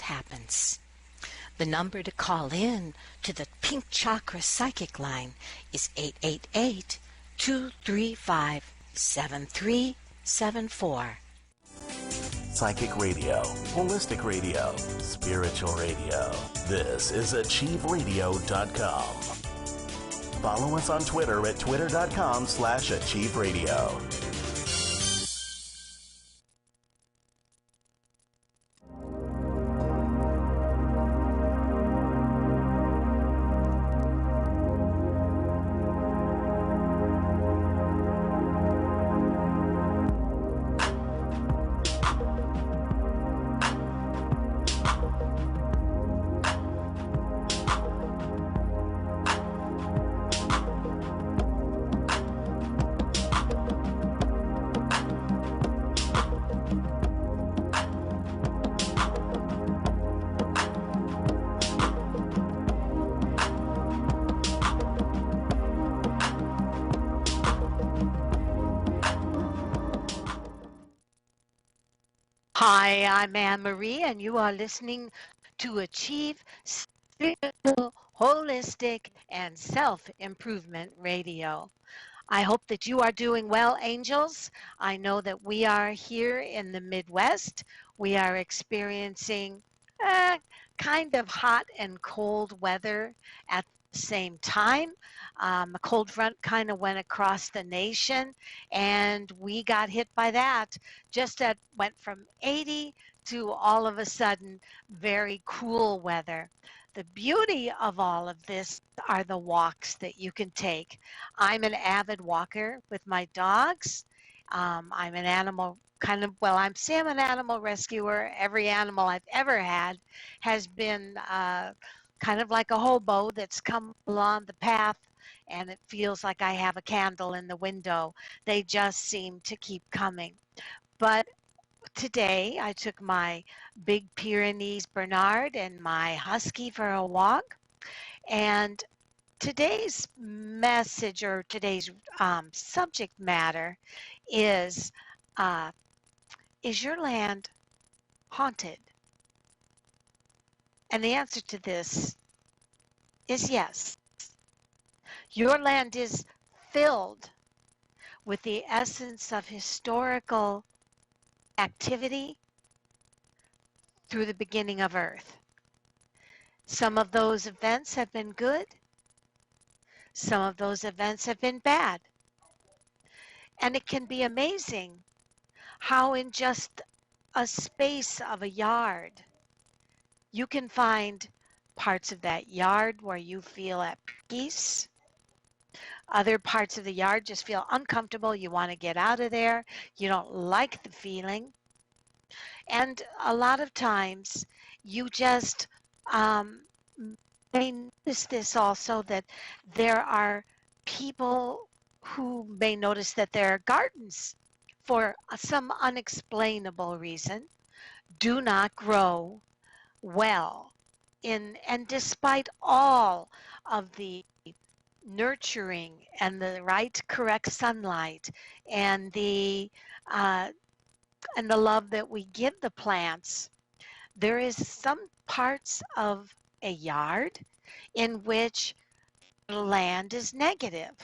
happens. The number to call in to the Pink Chakra Psychic Line is 888-235-7374. Psychic radio, holistic radio, spiritual radio. This is AchieveRadio.com. Follow us on Twitter at twitter.com/AchieveRadio. Hi, I'm Anne Marie, and you are listening to Achieve Spiritual, Holistic, and Self-Improvement Radio. I hope that you are doing well, angels. I know that we are here in the Midwest. We are experiencing kind of hot and cold weather at the same time. A cold front kind of went across the nation, and we got hit by that. Went from 80 to all of a sudden very cool weather. The beauty of all of this are the walks that you can take. I'm an avid walker with my dogs. I'm an animal I'm an animal rescuer. Every animal I've ever had has been kind of like a hobo that's come along the path, and it feels like I have a candle in the window. They just seem to keep coming. But today I took my big Pyrenees Bernard and my husky for a walk, and today's message, or today's subject matter is your land haunted? And the answer to this is yes. Your land is filled with the essence of historical activity through the beginning of Earth. Some of those events have been good. Some of those events have been bad. And it can be amazing how in just a space of a yard, you can find parts of that yard where you feel at peace. Other parts of the yard just feel uncomfortable. You want to get out of there. You don't like the feeling. And a lot of times you just may notice this also, that there are people who may notice that their gardens, for some unexplainable reason, do not grow well and despite all of the nurturing and the right correct sunlight and the love that we give the plants, there is some parts of a yard in which the land is negative,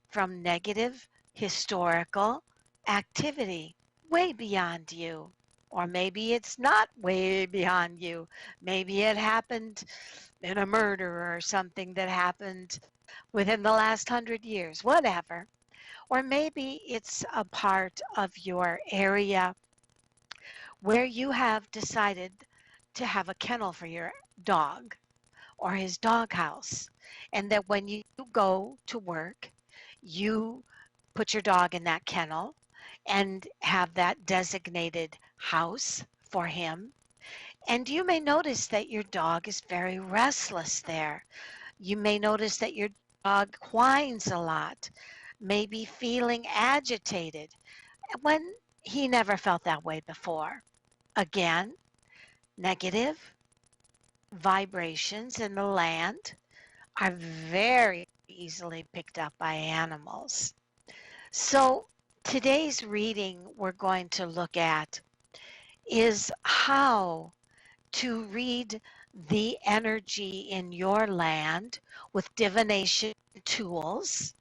from negative historical activity way beyond you. Or maybe it's not way beyond you. Maybe it happened in a murder or something that happened within the last 100 years, whatever. Or maybe it's a part of your area where you have decided to have a kennel for your dog or his doghouse, and that when you go to work, you put your dog in that kennel and have that designated house for him. And you may notice that your dog is very restless there. You may notice that your dog whines a lot, maybe feeling agitated when he never felt that way before. Again, negative vibrations in the land are very easily picked up by animals. So today's reading we're going to look at is how to read the energy in your land with divination tools.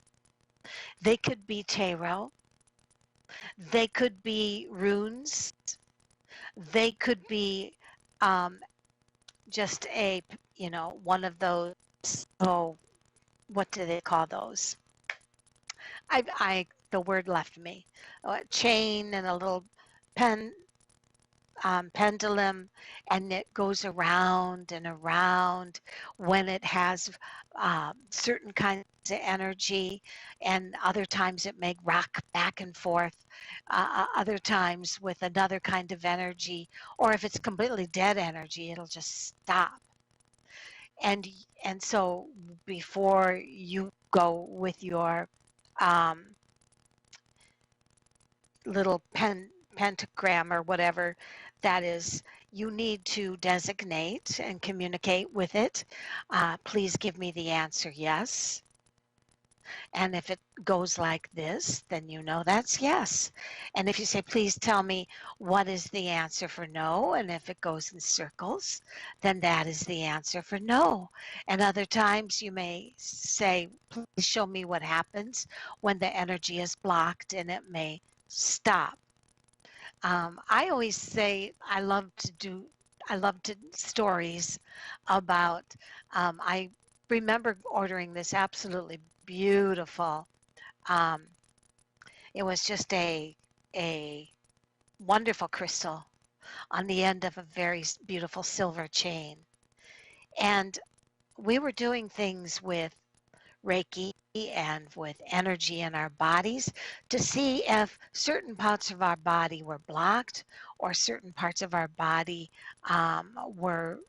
They could be tarot, they could be runes, they could be um, just one of those, oh, what do they call those? The word left me. A chain and a little pen pendulum, and it goes around and around when it has certain kinds of energy, and other times it may rock back and forth, other times with another kind of energy, or if it's completely dead energy, it'll just stop. And and so before you go with your um, little pentagram or whatever that is, you need to designate and communicate with it. Please give me the answer yes. And if it goes like this, then you know that's yes. And if you say, please tell me what is the answer for no, and if it goes in circles, then that is the answer for no. And other times you may say, please show me what happens when the energy is blocked, and it may stop. I always say I love to stories about, I remember ordering this absolutely beautiful, um, it was just a wonderful crystal on the end of a very beautiful silver chain. And we were doing things with Reiki and with energy in our bodies to see if certain parts of our body were blocked or certain parts of our body were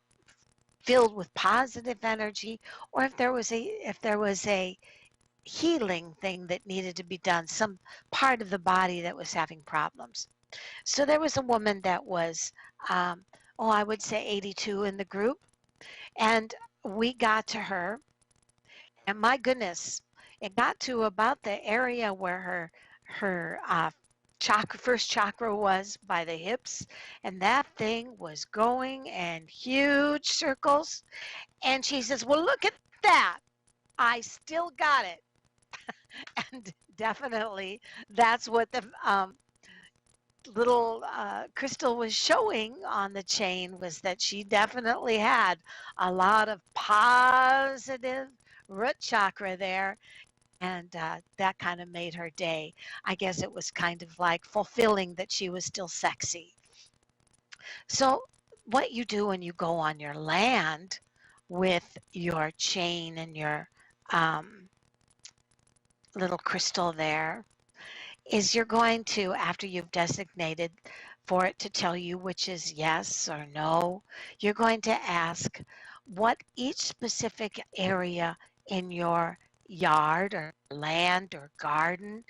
filled with positive energy, or if there was a healing thing that needed to be done, some part of the body that was having problems. So there was a woman that was, I would say 82 in the group, and we got to her. And my goodness, it got to about the area where her first chakra was by the hips, and that thing was going in huge circles. And she says, "Well, look at that! I still got it." And definitely, that's what the little crystal was showing on the chain, was that she definitely had a lot of positive root chakra there, and that kind of made her day. I guess it was kind of like fulfilling that she was still sexy. So what you do when you go on your land with your chain and your little crystal there is you're going to, after you've designated for it to tell you which is yes or no, you're going to ask what each specific area in your yard or land or garden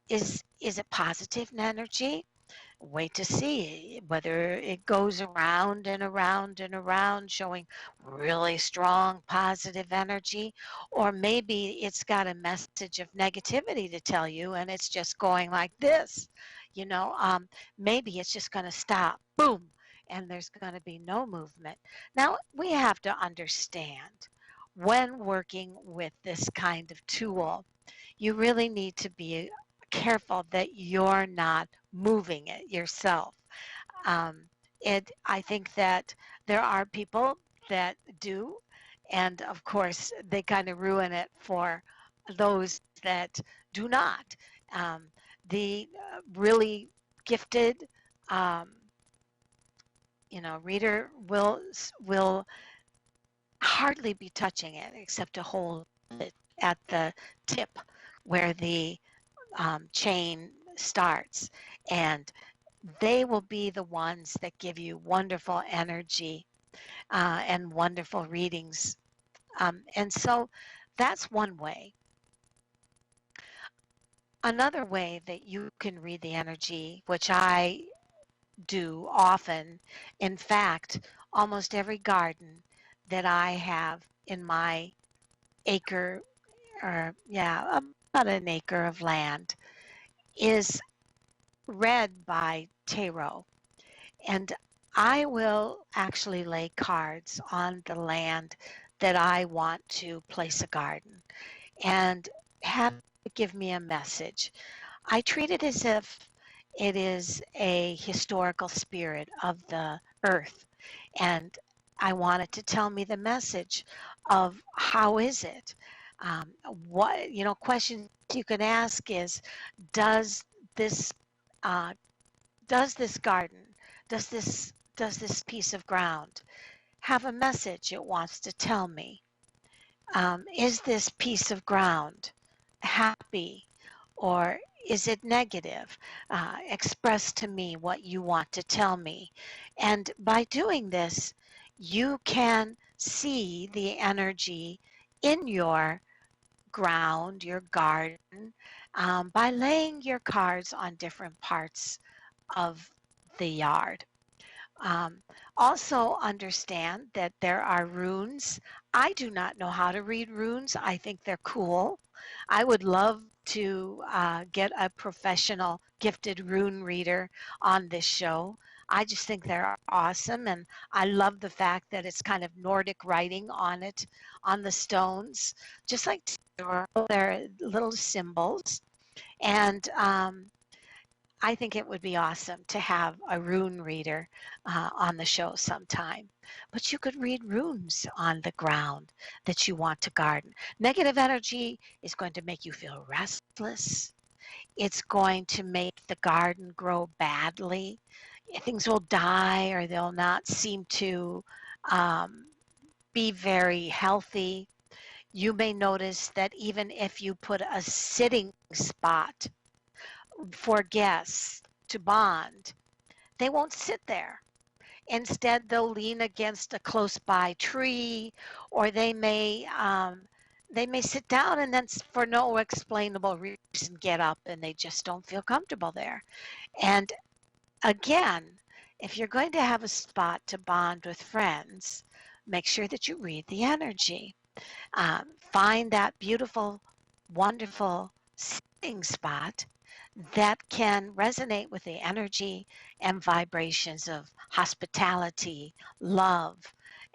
is it positive energy? Wait to see whether it goes around and around and around, showing really strong positive energy, or maybe it's got a message of negativity to tell you, and it's just going like this. You know, maybe it's just going to stop, boom, and there's going to be no movement. Now, we have to understand when working with this kind of tool, you really need to be careful that you're not moving it yourself. Um, I think that there are people that do, and of course, they kind of ruin it for those that do not. Um, the really gifted, um, reader will hardly be touching it except to hold it at the tip where the chain starts, and they will be the ones that give you wonderful energy and wonderful readings. And so that's one way. Another way that you can read the energy, which I do often, in fact, almost every garden that I have in my acre, or yeah, about an acre of land, is read by tarot. And I will actually lay cards on the land that I want to place a garden and have it give me a message. I treat it as if it is a historical spirit of the earth, and I want it to tell me the message of how is it. What questions you can ask is, does this uh, does this garden, does this piece of ground have a message it wants to tell me? Is this piece of ground happy or is it negative? Express to me what you want to tell me. And by doing this, you can see the energy in your ground, your garden, by laying your cards on different parts of the yard. Um, Also, understand that there are runes. I do not know how to read runes. I think they're cool. I would love to get a professional, gifted rune reader on this show. I just think they're awesome, and I love the fact that it's kind of Nordic writing on it, on the stones, just like they're little symbols. And I think it would be awesome to have a rune reader on the show sometime. But you could read runes on the ground that you want to garden. Negative energy is going to make you feel restless. It's going to make the garden grow badly. Things will die or they'll not seem to um, be very healthy. You may notice that even if you put a sitting spot for guests to bond, they won't sit there. Instead, they'll lean against a close by tree, or they may sit down and then for no explainable reason get up and they just don't feel comfortable there. And again, if you're going to have a spot to bond with friends, make sure that you read the energy. Find that beautiful, wonderful sitting spot that can resonate with the energy and vibrations of hospitality, love,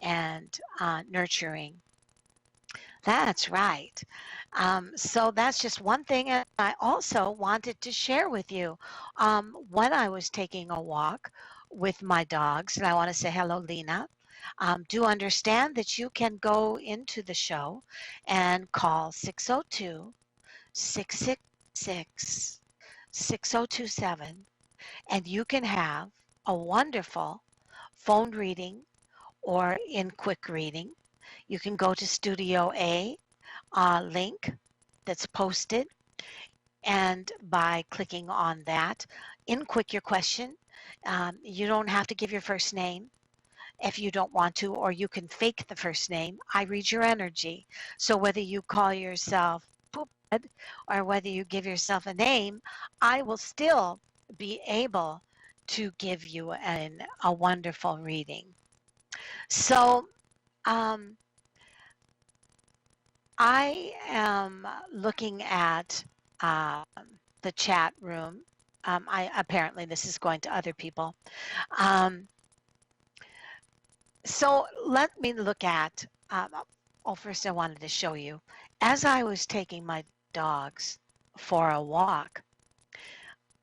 and nurturing. That's right. So that's just one thing. And I also wanted to share with you when I was taking a walk with my dogs, and I want to say hello, Lena. Do understand that you can go into the show and call 602 666 6027, and you can have a wonderful phone reading or in quick reading. You can go to Studio A link that's posted, and by clicking on that, in quick your question. You don't have to give your first name if you don't want to, or you can fake the first name. I read your energy. So whether you call yourself Poophead or whether you give yourself a name, I will still be able to give you a wonderful reading. So um, I am looking at um, the chat room. I apparently this is going to other people. Um, So let me look at, first I wanted to show you, as I was taking my dogs for a walk,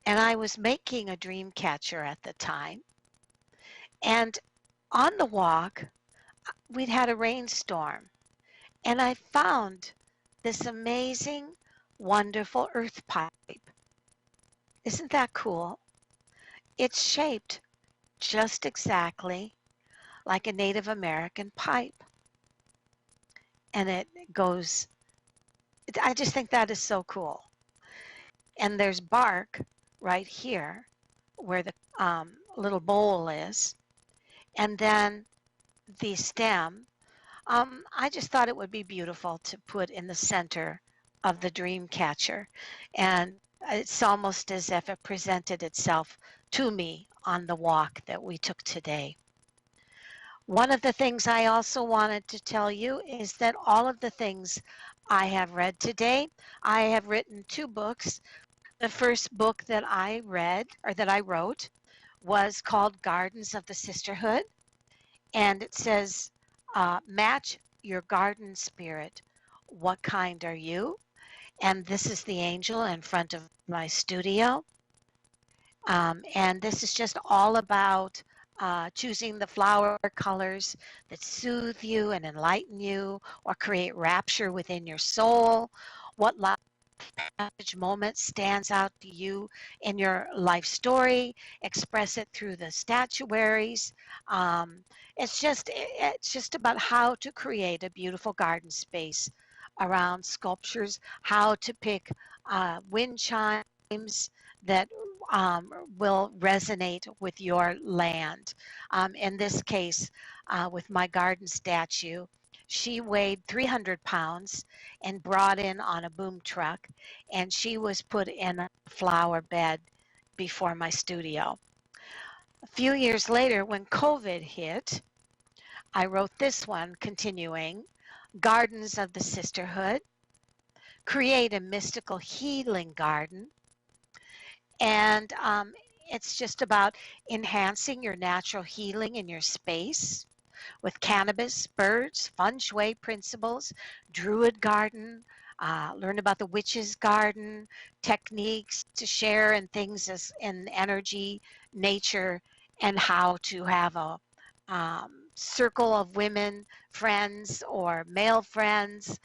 and I was making a dream catcher at the time, and on the walk, we'd had a rainstorm, and I found this amazing, wonderful earth pipe. Isn't that cool? It's shaped just exactly like a Native American pipe, and it goes I just think that is so cool. And there's bark right here where the little bowl is. And then the stem, I just thought it would be beautiful to put in the center of the dream catcher. And it's almost as if it presented itself to me on the walk that we took today. One of the things I also wanted to tell you is that all of the things I have read today, I have written 2 books. The first book that I read or that I wrote was called Gardens of the Sisterhood, and it says, match your garden spirit. What kind are you? And this is the angel in front of my studio. And this is just all about choosing the flower colors that soothe you and enlighten you or create rapture within your soul. What passage moment stands out to you in your life story? Express it through the statuaries. Um, it's just about how to create a beautiful garden space around sculptures, how to pick wind chimes that will resonate with your land. In this case, with my garden statue, she weighed 300 pounds and brought in on a boom truck, and she was put in a flower bed before my studio. A few years later, when COVID hit, I wrote this one continuing Gardens of the Sisterhood, create a mystical healing garden. And it's just about enhancing your natural healing in your space with cannabis, birds, feng shui principles, druid garden, learn about the witch's garden, techniques to share and things as in energy, nature, and how to have a circle of women friends or male friends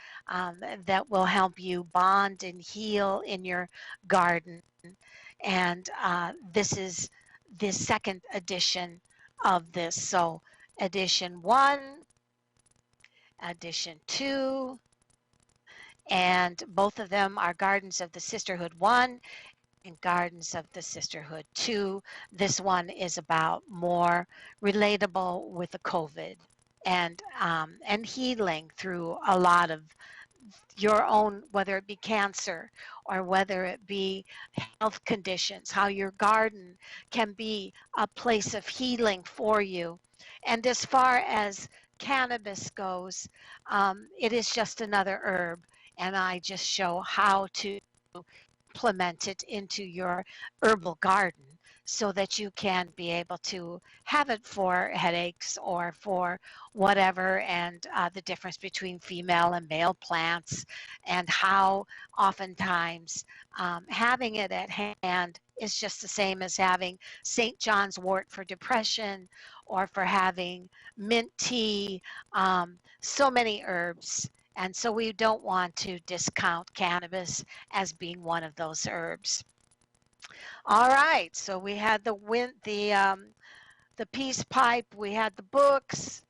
that will help you bond and heal in your garden. And this is the second edition of this. So edition 1, edition 2, and both of them are Gardens of the Sisterhood 1 and Gardens of the Sisterhood 2. This one is about more relatable with the COVID and healing through a lot of your own, whether it be cancer or whether it be health conditions, how your garden can be a place of healing for you. And as far as cannabis goes, it is just another herb, and I just show how to implement it into your herbal garden so that you can be able to have it for headaches or for whatever, and the difference between female and male plants, and how oftentimes having it at hand is just the same as having St. John's wort for depression or for having mint tea, so many herbs. And so we don't want to discount cannabis as being one of those herbs. All right, so we had the peace pipe, we had the books,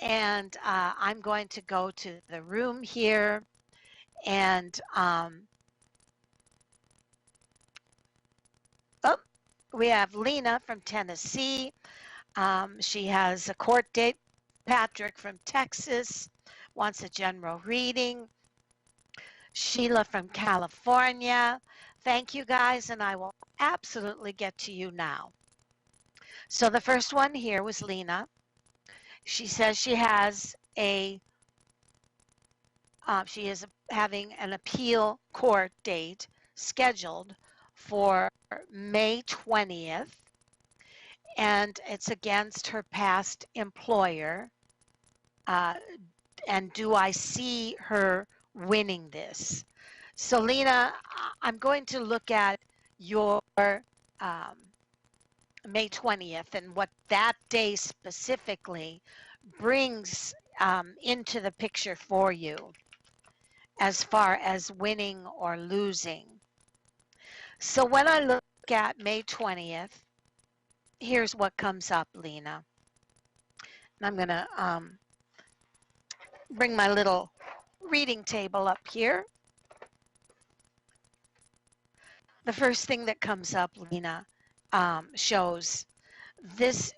and I'm going to go to the room here, and oh, we have Lena from Tennessee. She has a court date. Patrick from Texas wants a general reading. Sheila from California. Thank you guys, and I will absolutely get to you now. So the first one here was Lena. She says she is having an appeal court date scheduled for May 20th, and it's against her past employer. And do I see her winning this? So Lena, I'm going to look at your May 20th and what that day specifically brings into the picture for you as far as winning or losing. So when I look at May 20th, here's what comes up, Lena. And I'm going to bring my little reading table up here. The first thing that comes up, Lena, shows this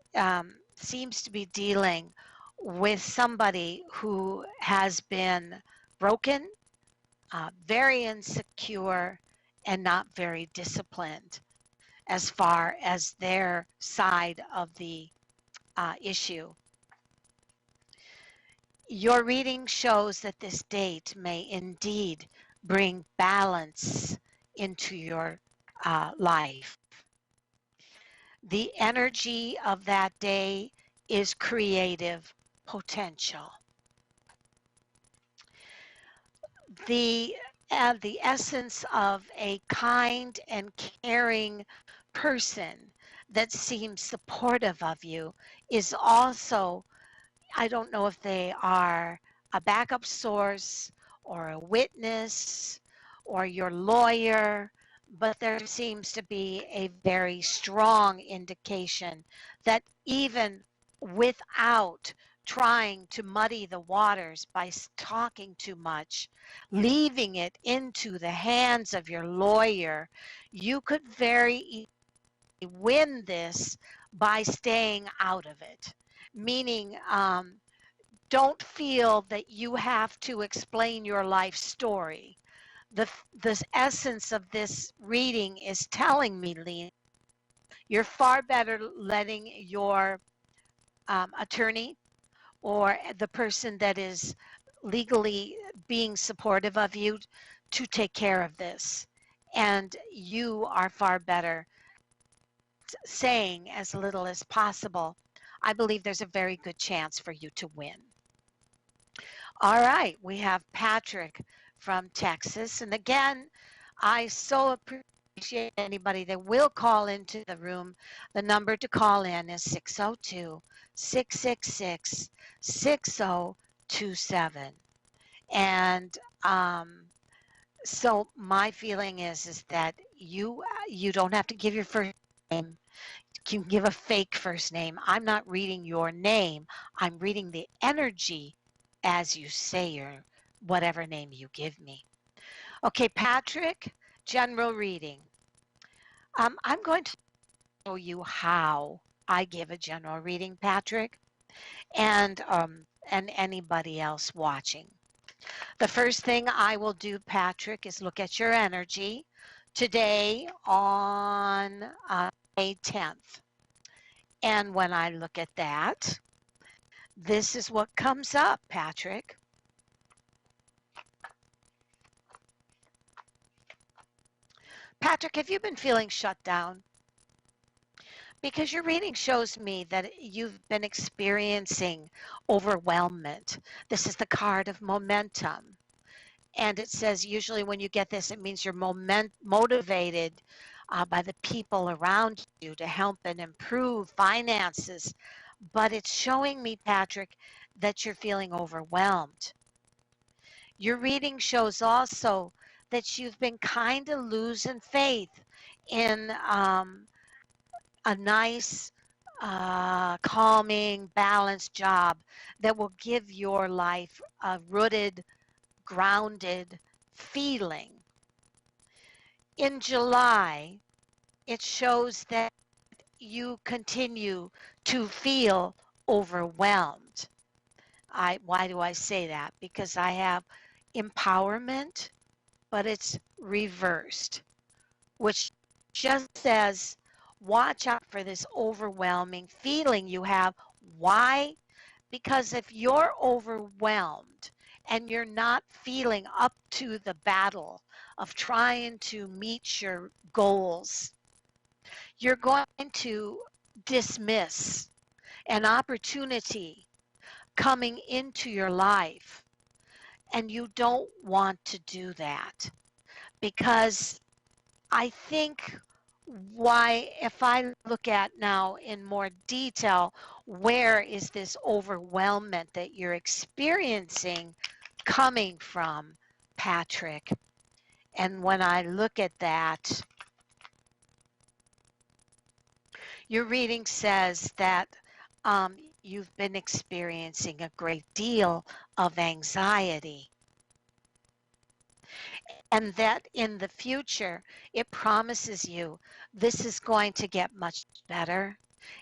seems to be dealing with somebody who has been broken, very insecure, and not very disciplined as far as their side of the issue. Your reading shows that this date may indeed bring balance into your life. The energy of that day is creative potential. The the essence of a kind and caring person that seems supportive of you is also, I don't know if they are a backup source or a witness or your lawyer, but there seems to be a very strong indication that even without trying to muddy the waters by talking too much, leaving it into the hands of your lawyer, you could very easily win this by staying out of it. Meaning, don't feel that you have to explain your life story. The essence of this reading is telling me, Lena, you're far better letting your attorney or the person that is legally being supportive of you to take care of this. And you are far better saying as little as possible. I believe there's a very good chance for you to win. All right, we have Patrick from Texas. And again, I so appreciate anybody that will call into the room. The number to call in is 602 666 6027. And so my feeling is that you don't have to give your first name. You can give a fake first name. I'm not reading your name. I'm reading the energy as you say your whatever name you give me. Okay, Patrick, general reading. I'm going to show you how I give a general reading, Patrick, and anybody else watching. The first thing I will do, Patrick, is look at your energy today on May 10th. And when I look at that, this is what comes up, Patrick. Patrick, have you been feeling shut down? Because your reading shows me that you've been experiencing overwhelmment. This is the card of momentum. And it says usually when you get this, it means you're motivated by the people around you to help and improve finances. But it's showing me, Patrick, that you're feeling overwhelmed. Your reading shows also that you've been kind of losing faith in a nice, calming, balanced job that will give your life a rooted, grounded feeling. In July, it shows that you continue to feel overwhelmed. Why do I say that? Because I have empowerment, but it's reversed, which just says, watch out for this overwhelming feeling you have. Why? Because if you're overwhelmed and you're not feeling up to the battle of trying to meet your goals, you're going to dismiss an opportunity coming into your life. And you don't want to do that because I think why, if I look at now in more detail, where is this overwhelmment that you're experiencing coming from, Patrick? And when I look at that, your reading says that you've been experiencing a great deal of anxiety. And that in the future, it promises you this is going to get much better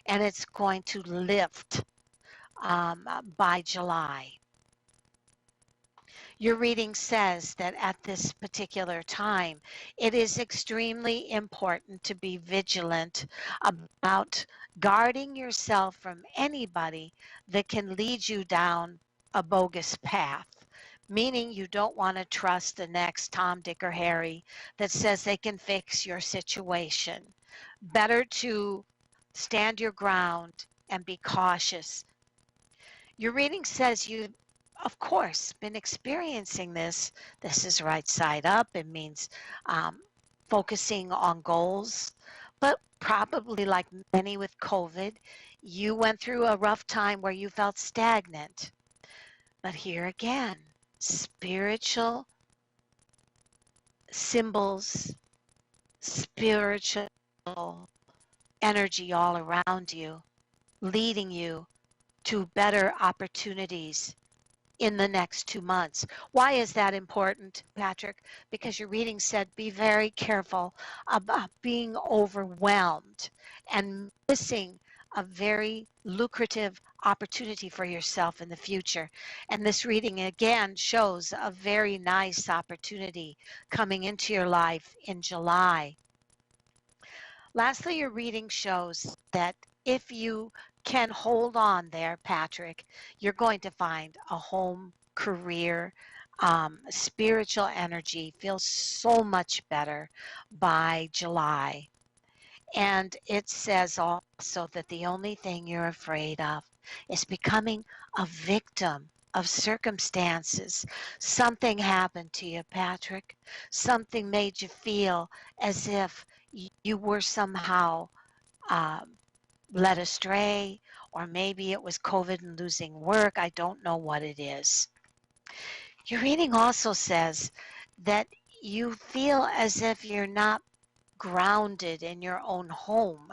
and it's going to lift by July. Your reading says that at this particular time, it is extremely important to be vigilant about guarding yourself from anybody that can lead you down a bogus path. Meaning you don't want to trust the next Tom, Dick, or Harry that says they can fix your situation. Better to stand your ground, and be cautious. Your reading says you've, of course, been experiencing this. This is right side up. It means um, focusing on goals, but probably like many with COVID, you went through a rough time where you felt stagnant. But here again, spiritual symbols, spiritual energy all around you, leading you to better opportunities in the next 2 months. Why is that important, Patrick? Because your reading said be very careful about being overwhelmed and missing a very lucrative opportunity for yourself in the future. And this reading again shows a very nice opportunity coming into your life in July. Lastly, your reading shows that if you can hold on there, Patrick, you're going to find a home, career, spiritual energy feels so much better by July. And it says also that the only thing you're afraid of is becoming a victim of circumstances. Something happened to you, Patrick. Something made you feel as if you were somehow um, led astray, or maybe it was COVID and losing work. I don't know what it is. Your reading also says that you feel as if you're not grounded in your own home.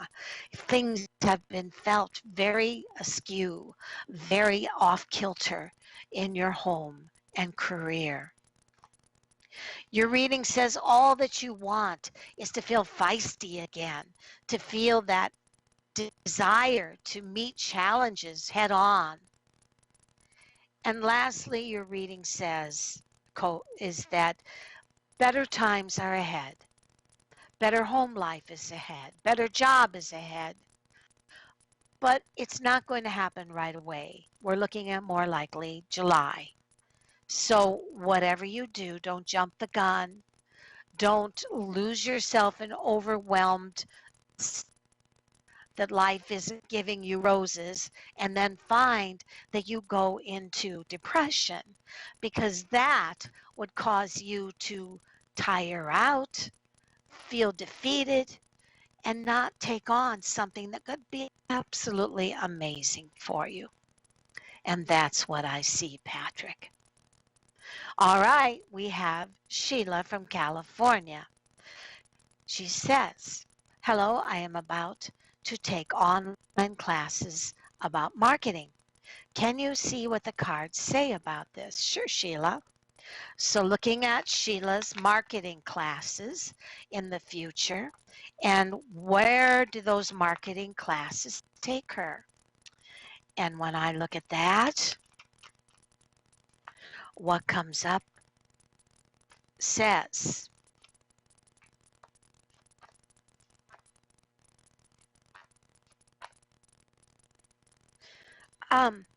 Things have been felt very askew, very off kilter in your home and career. Your reading says all that you want is to feel feisty again, to feel that desire to meet challenges head on. And lastly, your reading says is that better times are ahead. Better home life is ahead. Better job is ahead. But it's not going to happen right away. We're looking at more likely July. So whatever you do, don't jump the gun. Don't lose yourself in overwhelmed that life isn't giving you roses and then find that you go into depression, because that would cause you to tire out, feel defeated, and not take on something that could be absolutely amazing for you. And that's what I see, Patrick. All right, we have Sheila from California. She says, hello, I am about to take online classes about marketing. Can you see what the cards say about this? Sure, Sheila. So looking at Sheila's marketing classes in the future, and where do those marketing classes take her? And when I look at that, what comes up says,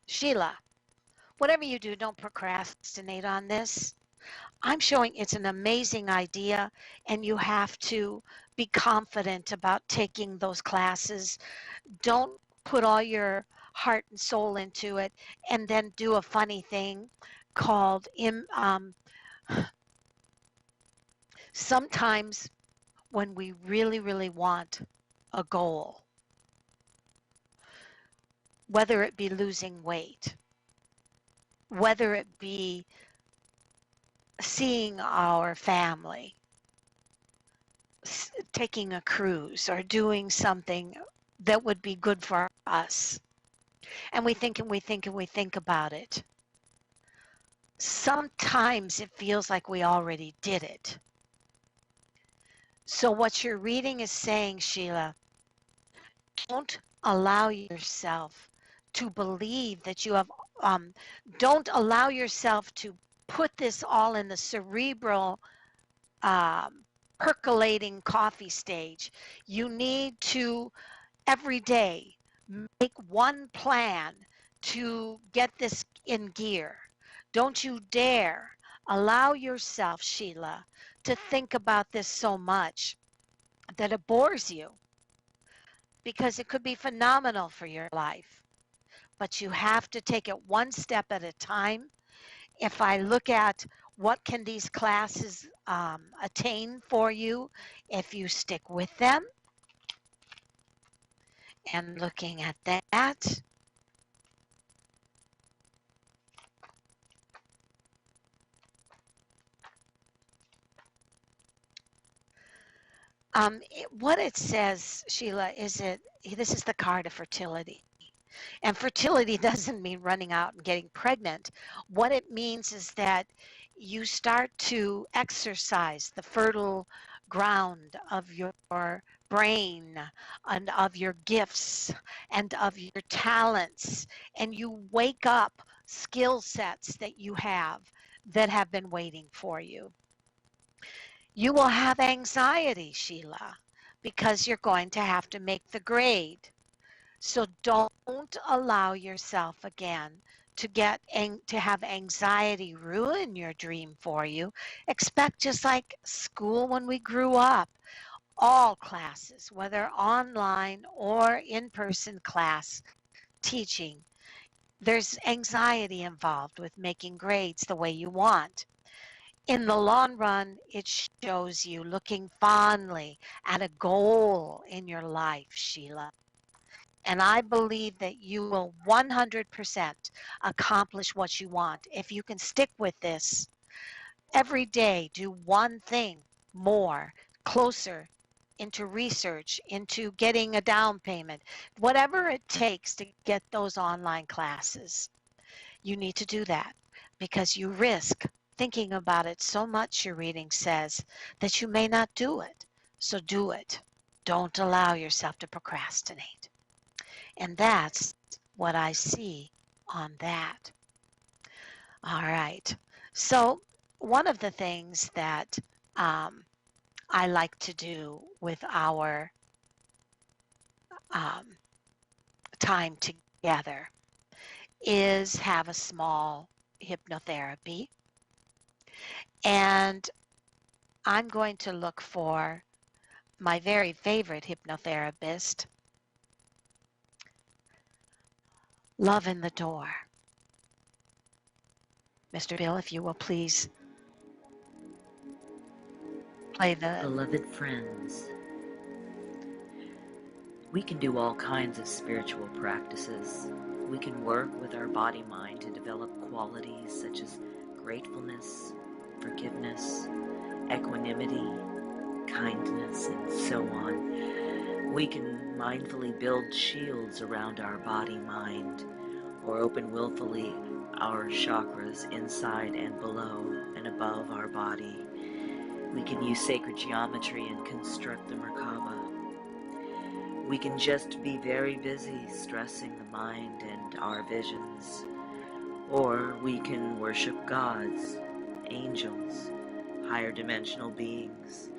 Sheila, whatever you do, don't procrastinate on this. I'm showing it's an amazing idea, and you have to be confident about taking those classes. Don't put all your heart and soul into it and then do a funny thing called sometimes when we really, really want a goal, whether it be losing weight, whether it be seeing our family, taking a cruise, or doing something that would be good for us. And we think and we think and we think about it. Sometimes it feels like we already did it. So what your reading is saying, Sheila, don't allow yourself to believe that you have, don't allow yourself to put this all in the cerebral percolating coffee stage. You need to every day make one plan to get this in gear. Don't you dare allow yourself, Sheila, to think about this so much that it bores you. because it could be phenomenal for your life. But you have to take it one step at a time. If I look at what can these classes attain for you if you stick with them, and looking at that, what it says, Sheila, this is the card of fertility. And fertility doesn't mean running out and getting pregnant. What it means is that you start to exercise the fertile ground of your brain and of your gifts and of your talents, and you wake up skill sets that have been waiting for you. You will have anxiety, Sheila, because you're going to have to make the grade. So don't allow yourself again to have anxiety ruin your dream for you. Expect just like school when we grew up, all classes, whether online or in-person class teaching, there's anxiety involved with making grades the way you want. In the long run, it shows you looking fondly at a goal in your life, Sheila. And I believe that you will 100% accomplish what you want. If you can stick with this every day, do one thing more, closer into research, into getting a down payment, whatever it takes to get those online classes. You need to do that because you risk thinking about it so much, your reading says, that you may not do it. So do it. Don't allow yourself to procrastinate. And that's what I see on that. All right. So one of the things that I like to do with our um, time together is have a small hypnotherapy. And I'm going to look for my very favorite hypnotherapist, Love in the Door. Mr. Bill, if you will please play the... Beloved friends, we can do all kinds of spiritual practices. We can work with our body-mind to develop qualities such as gratefulness, forgiveness, equanimity, kindness, and so on. We can mindfully build shields around our body-mind, or open willfully our chakras inside and below and above our body. We can use sacred geometry and construct the Merkaba. We can just be very busy stressing the mind and our visions. Or we can worship gods, angels, higher dimensional beings.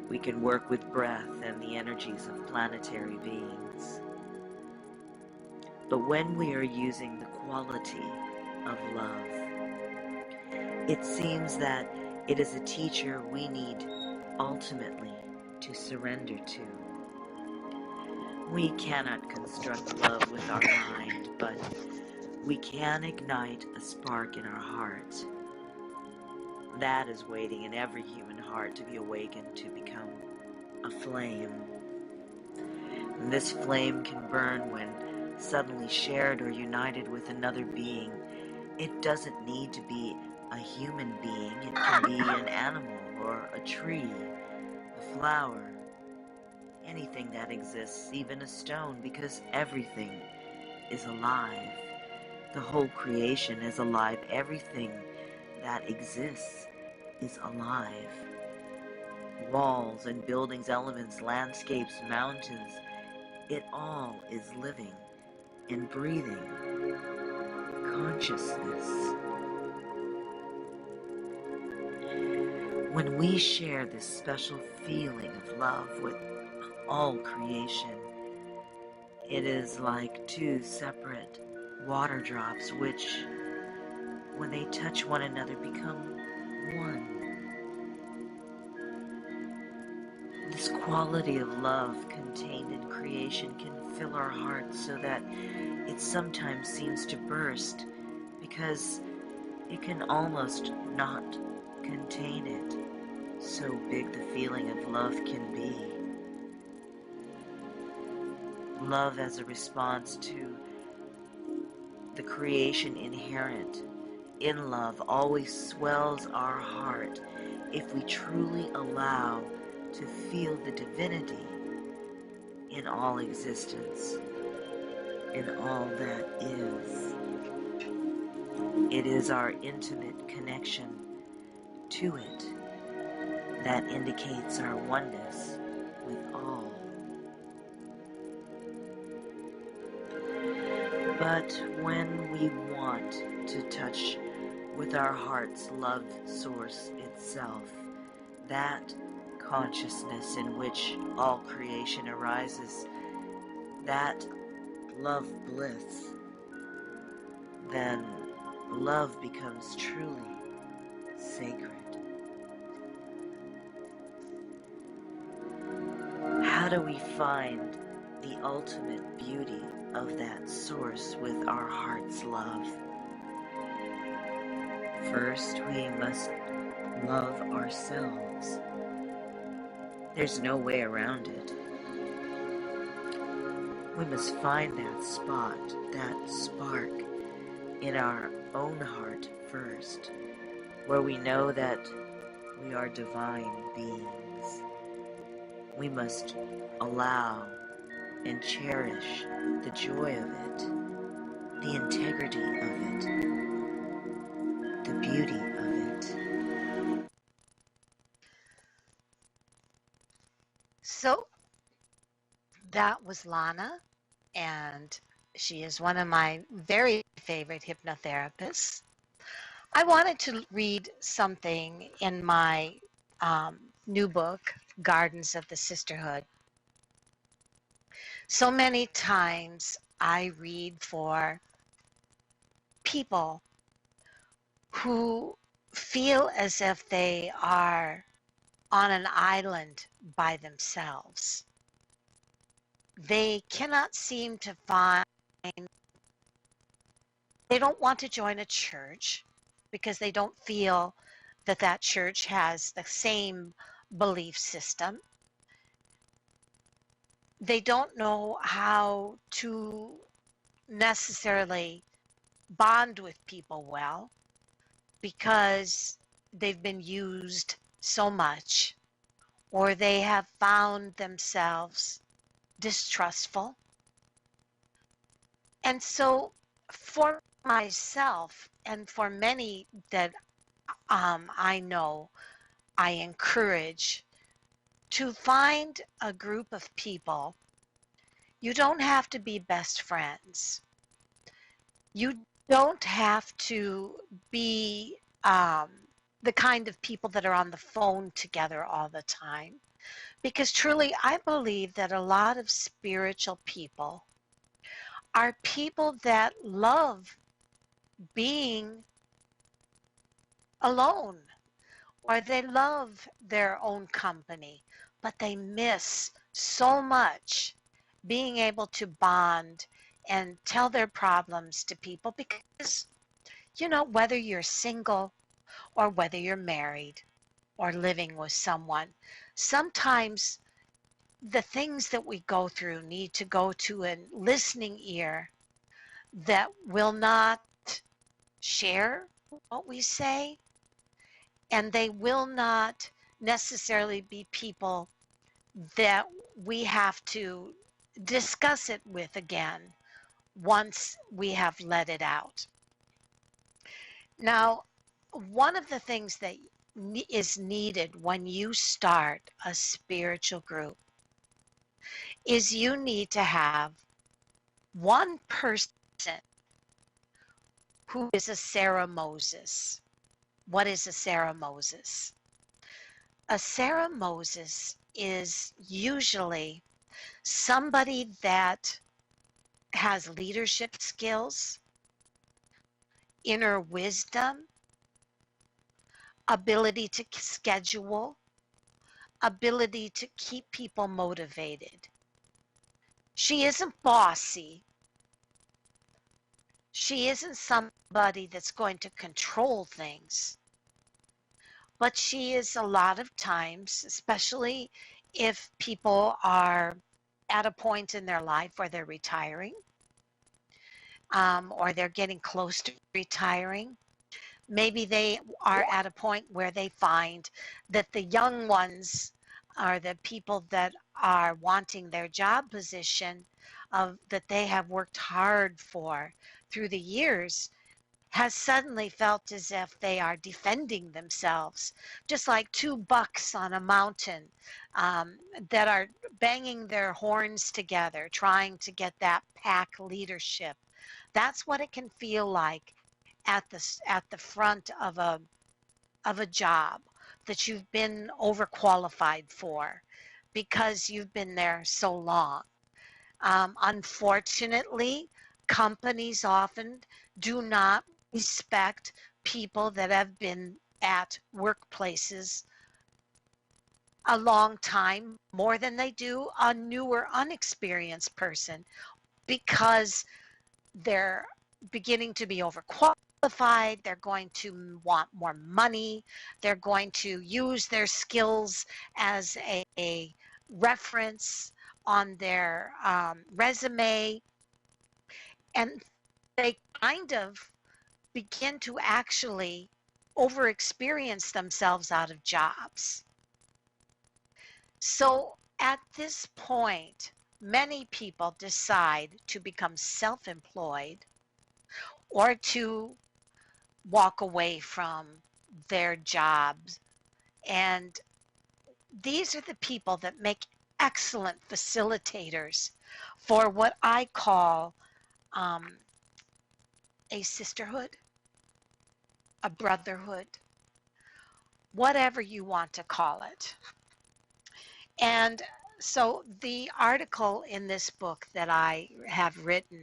We can work with breath and the energies of planetary beings. But when we are using the quality of love, it seems that it is a teacher we need ultimately to surrender to. We cannot construct love with our mind, but we can ignite a spark in our heart. That is waiting in every human heart to be awakened to become a flame. And this flame can burn when suddenly shared or united with another being. It doesn't need to be a human being. It can be an animal or a tree, a flower, anything that exists, even a stone, because everything is alive. The whole creation is alive. Everything that exists is alive. Walls and buildings, elements, landscapes, mountains, it all is living and breathing. Consciousness. When we share this special feeling of love with all creation, it is like two separate water drops which, when they touch one another, become one. The This quality of love contained in creation can fill our hearts so that it sometimes seems to burst because it can almost not contain it. So big the feeling of love can be. Love as a response to the creation inherent in love always swells our heart if we truly allow to feel the divinity in all existence, in all that is. It is our intimate connection to it that indicates our oneness with all. But when we want to touch with our heart's love source itself, that consciousness in which all creation arises, that love bliss, then love becomes truly sacred. How do we find the ultimate beauty of that source with our heart's love? First, we must love ourselves. There's no way around it. We must find that spot, that spark in our own heart first, where we know that we are divine beings. We must allow and cherish the joy of it, the integrity of it, the beauty of it. So that was Lana, and she is one of my very favorite hypnotherapists. I wanted to read something in my new book, Gardens of the Sisterhood. So many times I read for people who feel as if they are on an island by themselves. They cannot seem to find, they don't want to join a church because they don't feel that that church has the same belief system. They don't know how to necessarily bond with people well because they've been used so much, or they have found themselves distrustful. And so for myself and for many that I know, I encourage to find a group of people. You don't have to be best friends. You don't have to be the kind of people that are on the phone together all the time. Because truly, I believe that a lot of spiritual people are people that love being alone, or they love their own company, but they miss so much being able to bond and tell their problems to people because, whether you're single or whether you're married or living with someone, sometimes the things that we go through need to go to a listening ear that will not share what we say, and they will not necessarily be people that we have to discuss it with again once we have let it out. Now, one of the things that is needed when you start a spiritual group is you need to have one person who is a Sarah Moses. What is a Sarah Moses? A Sarah Moses is usually somebody that has leadership skills, inner wisdom, ability to schedule, ability to keep people motivated. She isn't bossy. She isn't somebody that's going to control things. But she is a lot of times, especially if people are at a point in their life where they're retiring, or they're getting close to retiring. Maybe they are at a point where they find that the young ones are the people that are wanting their job position that they have worked hard for through the years, has suddenly felt as if they are defending themselves, just like two bucks on a mountain, that are banging their horns together, trying to get that pack leadership. That's what it can feel like at the front of a job that you've been overqualified for because you've been there so long. Unfortunately, companies often do not respect people that have been at workplaces a long time more than they do a newer, unexperienced person, because they're beginning to be overqualified. They're going to want more money. They're going to use their skills as a reference on their resume. And they kind of begin to actually over experience themselves out of jobs. So at this point, many people decide to become self employed or to walk away from their jobs. And these are the people that make excellent facilitators for what I call a sisterhood, a brotherhood, whatever you want to call it. And so the article in this book that I have written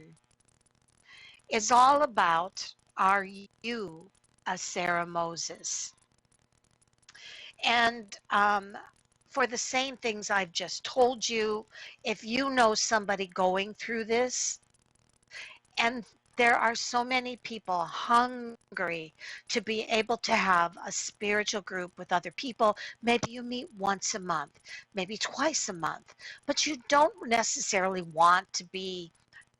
is all about, are you a Sarah Moses? And for the same things I've just told you, if you know somebody going through this, and there are so many people hungry to be able to have a spiritual group with other people. Maybe you meet once a month, maybe twice a month, but you don't necessarily want to be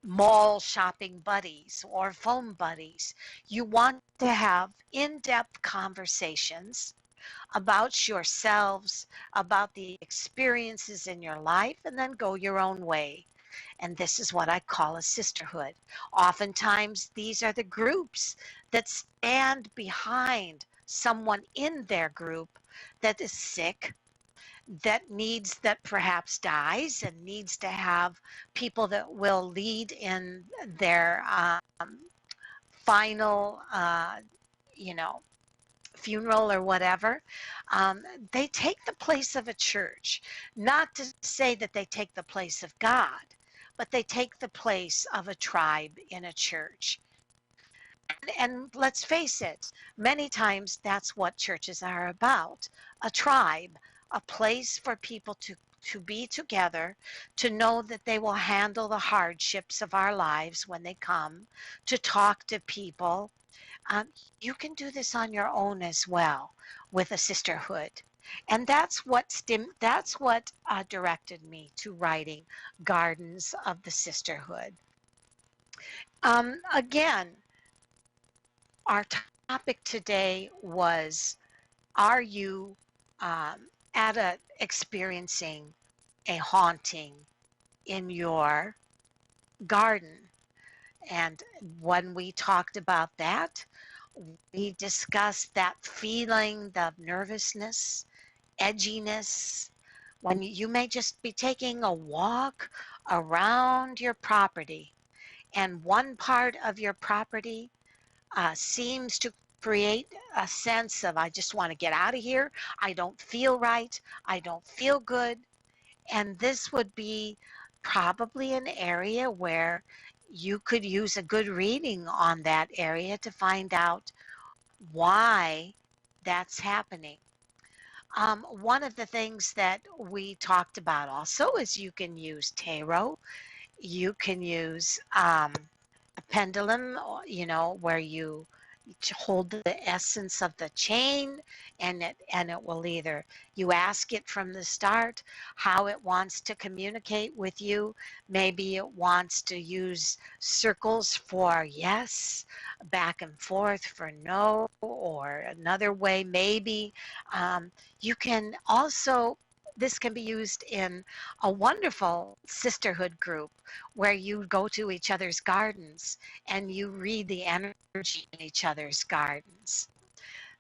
mall shopping buddies or phone buddies. You want to have in-depth conversations about yourselves, about the experiences in your life, and then go your own way. And this is what I call a sisterhood. Oftentimes, these are the groups that stand behind someone in their group that is sick, that perhaps dies and needs to have people that will lead in their final, you know, funeral or whatever. They take the place of a church, not to say that they take the place of God, but they take the place of a tribe in a church. And let's face it, many times that's what churches are about, a tribe, a place for people to be together, to know that they will handle the hardships of our lives when they come, to talk to people. You can do this on your own as well with a sisterhood. And that's what directed me to writing Gardens of the Sisterhood. Again, our topic today was, are you experiencing a haunting in your garden? And when we talked about that, we discussed that feeling of nervousness, edginess, when you may just be taking a walk around your property, and one part of your property seems to create a sense of, I just want to get out of here. I don't feel right. I don't feel good. And this would be probably an area where you could use a good reading on that area to find out why that's happening. One of the things that we talked about also is you can use tarot. You can use a pendulum, where you hold the essence of the chain, and it will either, you ask it from the start how it wants to communicate with you. Maybe it wants to use circles for yes, back and forth for no, or another way maybe. You can also, this can be used in a wonderful sisterhood group where you go to each other's gardens and you read the energy in each other's gardens.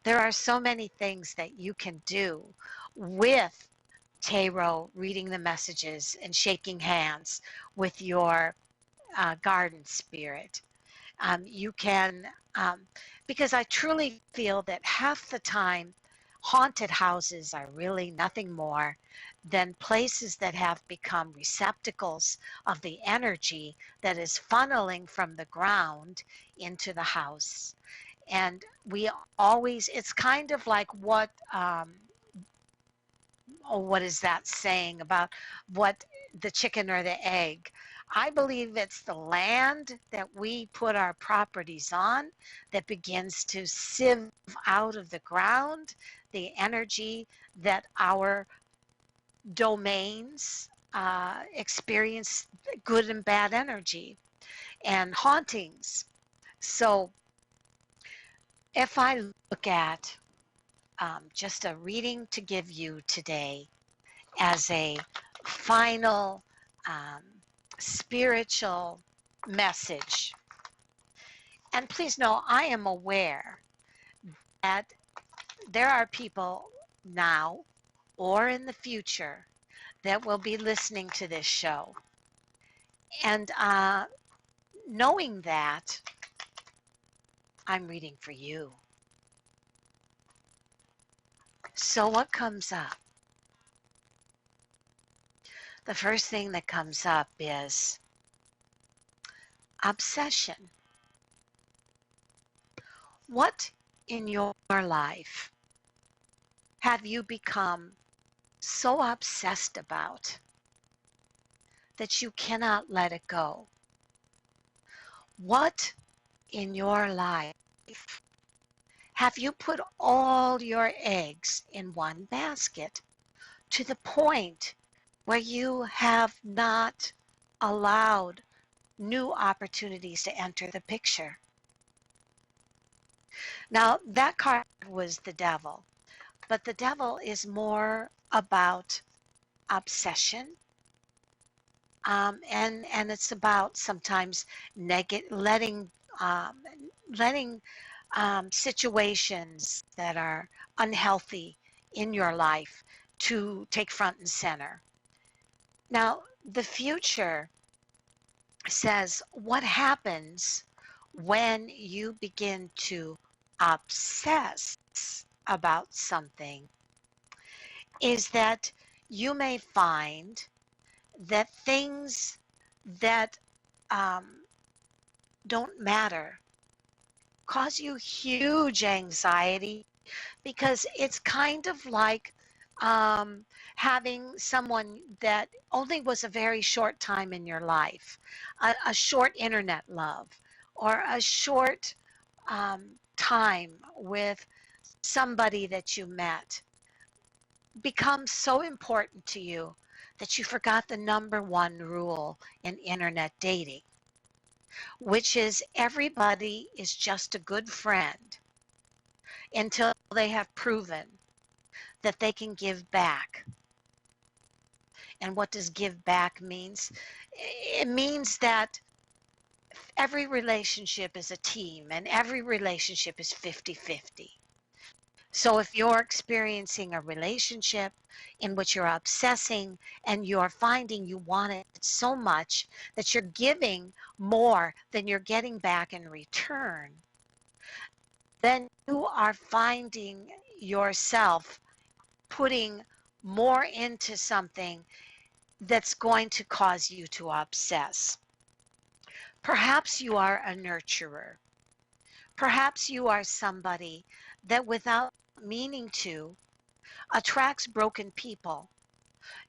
There are so many things that you can do with tarot, reading the messages and shaking hands with your garden spirit. You can, because I truly feel that half the time, haunted houses are really nothing more than places that have become receptacles of the energy that is funneling from the ground into the house. And we always, it's kind of like what is that saying about what, the chicken or the egg? I believe it's the land that we put our properties on that begins to sieve out of the ground the energy that our domains experience, good and bad energy and hauntings. So if I look at just a reading to give you today as a final um, spiritual message. And please know, I am aware that there are people now or in the future that will be listening to this show. And knowing that, I'm reading for you. So what comes up? The first thing that comes up is obsession. What in your life have you become so obsessed about that you cannot let it go? What in your life have you put all your eggs in one basket to the point where you have not allowed new opportunities to enter the picture? Now, that card was the devil, but the devil is more about obsession. And it's about sometimes letting um, letting situations that are unhealthy in your life to take front and center. Now, the future says what happens when you begin to obsess about something is that you may find that things that um, don't matter cause you huge anxiety, because it's kind of like um, having someone that only was a very short time in your life, a short internet love, or a short time with somebody that you met becomes so important to you that you forgot the number one rule in internet dating, which is everybody is just a good friend until they have proven that they can give back. And what does give back means? It means that every relationship is a team and every relationship is 50-50. So if you're experiencing a relationship in which you're obsessing and you're finding you want it so much that you're giving more than you're getting back in return, then you are finding yourself putting more into something that's going to cause you to obsess. Perhaps you are a nurturer. Perhaps you are somebody that without meaning to attracts broken people.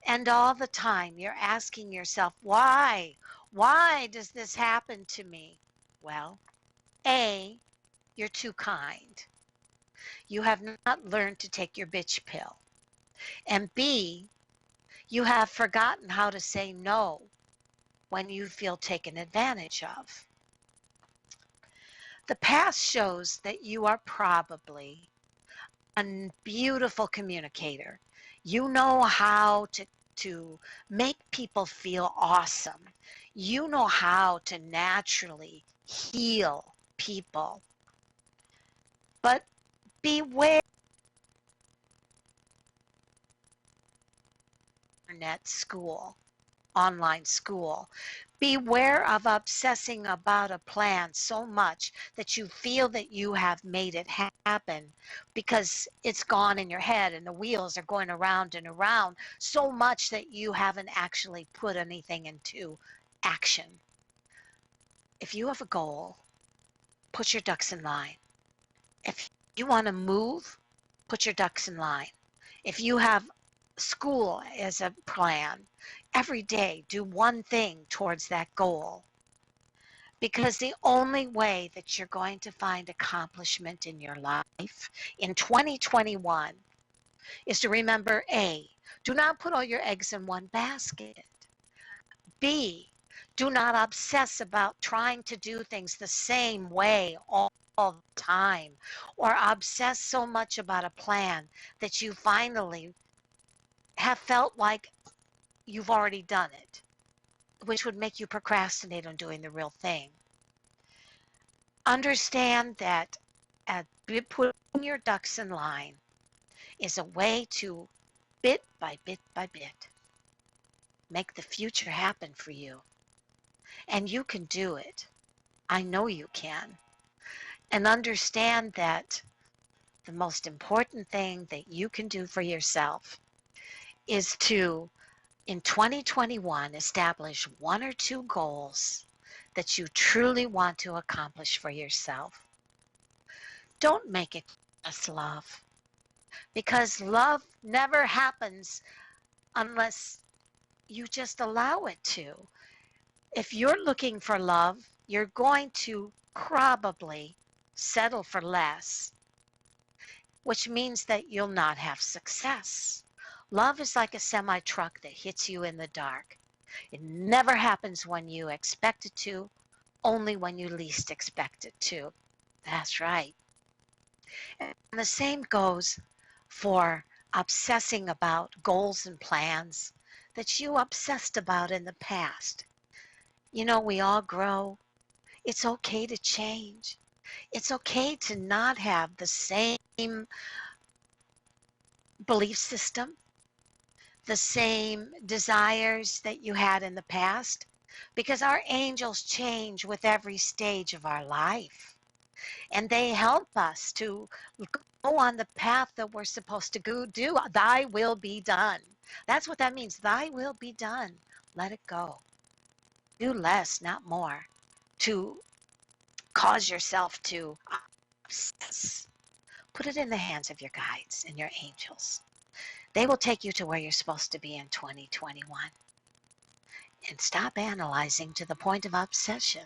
And all the time you're asking yourself, why? Why does this happen to me? Well, A, you're too kind. You have not learned to take your bitch pill. And B, you have forgotten how to say no when you feel taken advantage of. The past shows that you are probably a beautiful communicator. You know how to make people feel awesome. You know how to naturally heal people. But beware internet school, online school. Beware of obsessing about a plan so much that you feel that you have made it happen because it's gone in your head and the wheels are going around and around so much that you haven't actually put anything into action. If you have a goal, put your ducks in line. If you want to move, put your ducks in line. If you have school as a plan, every day do one thing towards that goal. Because the only way that you're going to find accomplishment in your life in 2021 is to remember A, do not put all your eggs in one basket. B, do not obsess about trying to do things the same way all the time, or obsess so much about a plan that you finally have felt like you've already done it, which would make you procrastinate on doing the real thing. Understand that putting your ducks in line is a way to, bit by bit by bit, make the future happen for you. And you can do it. I know you can. And understand that the most important thing that you can do for yourself is to, in 2021, establish one or two goals that you truly want to accomplish for yourself. Don't make it just love, because love never happens unless you just allow it to. If you're looking for love, you're going to probably settle for less, which means that you'll not have success. Love is like a semi truck that hits you in the dark. It never happens when you expect it to, only when you least expect it to. That's right. And the same goes for obsessing about goals and plans that you obsessed about in the past. You know, we all grow. It's okay to change. It's okay to not have the same belief system, the same desires that you had in the past, because our angels change with every stage of our life. And they help us to go on the path that we're supposed to go do. Thy will be done. That's what that means. Thy will be done. Let it go. Do less, not more, to cause yourself to obsess. Put it in the hands of your guides and your angels. They will take you to where you're supposed to be in 2021. And stop analyzing to the point of obsession.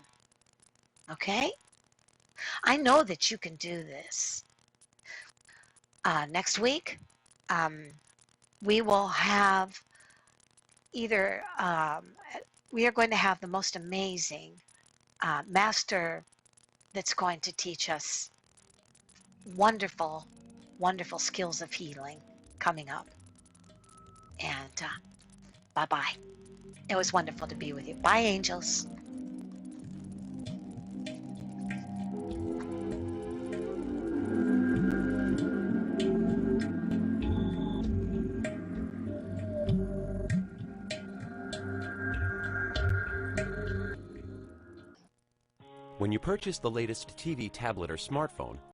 Okay? I know that you can do this. Next week, we will have either, we are going to have the most amazing master that's going to teach us wonderful, wonderful skills of healing coming up. And bye-bye. It was wonderful to be with you. Bye, angels. When you purchase the latest TV, tablet, or smartphone,